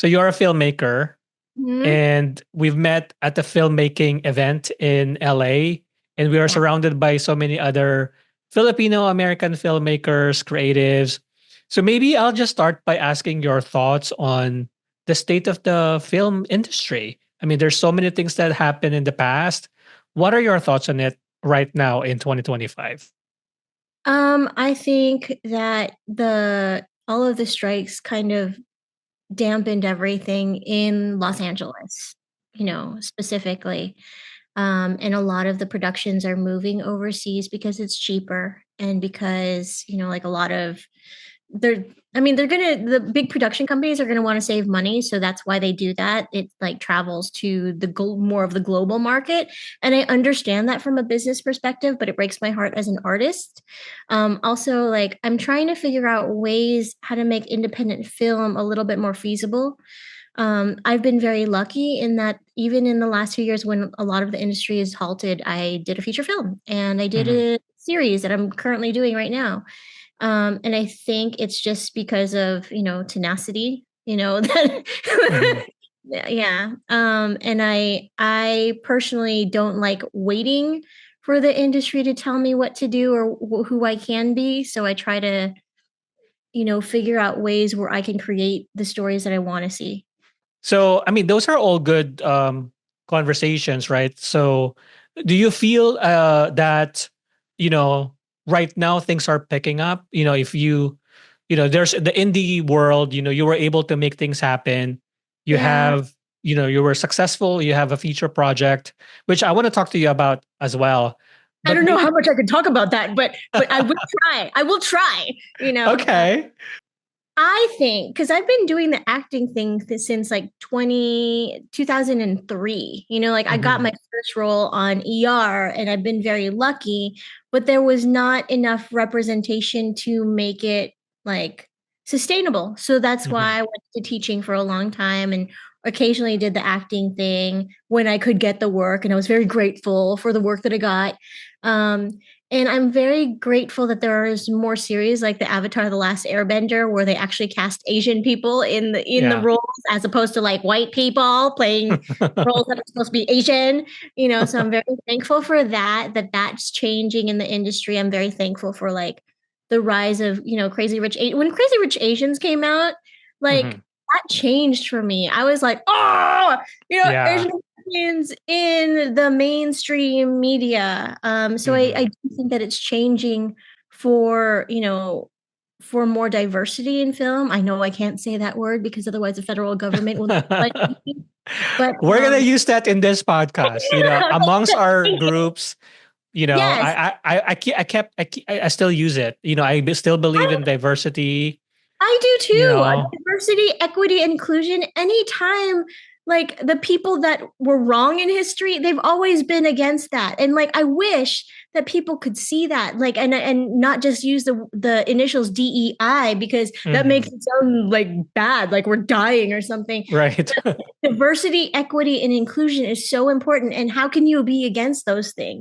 So you're a filmmaker, Mhm. and we've met at the filmmaking event in LA, and we are Yeah. surrounded by so many other Filipino American filmmakers, creatives. So maybe I'll just start by asking your thoughts on the state of the film industry. I mean, there's so many things that happened in the past. What are your thoughts on it right now in 2025? I think that the all of the strikes kind of dampened everything in Los Angeles, specifically. And a lot of the productions are moving overseas because it's cheaper and because, like a lot of they're I mean, the big production companies are gonna wanna save money, so that's why they do that. It, like, travels to the more of the global market, and I understand that from a business perspective, but it breaks my heart as an artist. Also, like, I'm trying to figure out ways how to make independent film a little bit more feasible. I've been very lucky in that even in the last few years when a lot of the industry is halted, I did a feature film, and I did Mhm, a series that I'm currently doing right now. And I think it's just because of, tenacity, that mhm. yeah. And I personally don't like waiting for the industry to tell me what to do or who I can be. So I try to, figure out ways where I can create the stories that I want to see. So, I mean, those are all good conversations, right? So, do you feel that, you know, right now things are picking up? If there's the indie world, you were able to make things happen. You Yeah. have, you were successful, you have a feature project, which I want to talk to you about as well. I But don't know how maybe, much I can talk about that, but I will try. I will try, okay. I think because I've been doing the acting thing since like 2003. Like I got my Mhm, first role on ER and I've been very lucky, but there was not enough representation to make it like sustainable. So that's why mhm. I went to teaching for a long time and occasionally did the acting thing when I could get the work. And I was very grateful for the work that I got. Um, and I'm very grateful that there is more series like the Avatar: The Last Airbender where they actually cast Asian people in the Yeah. roles as opposed to like white people playing roles that are supposed to be Asian. So I'm very thankful for that's changing in the industry. I'm very thankful for like the rise of, when Crazy Rich Asians came out, like Mhm. that changed for me. I was like, oh, Yeah. Asian Americans in the mainstream media. So I Mhm. do think that it's changing for, for more diversity in film. I know I can't say that word because otherwise the federal government will not let me. But We're gonna use that in this podcast. Amongst our thank you. groups. Yes, I still use it. Still believe in diversity. I do You too. know, Diversity, equity, inclusion. Anytime, like the people that were wrong in history, they've always been against that. And like, I wish that people could see that, like, and not just use the initials DEI because that makes Mhm. it sound like bad, like we're dying or something. Right. But diversity, equity, and inclusion is so important. And how can you be against those things?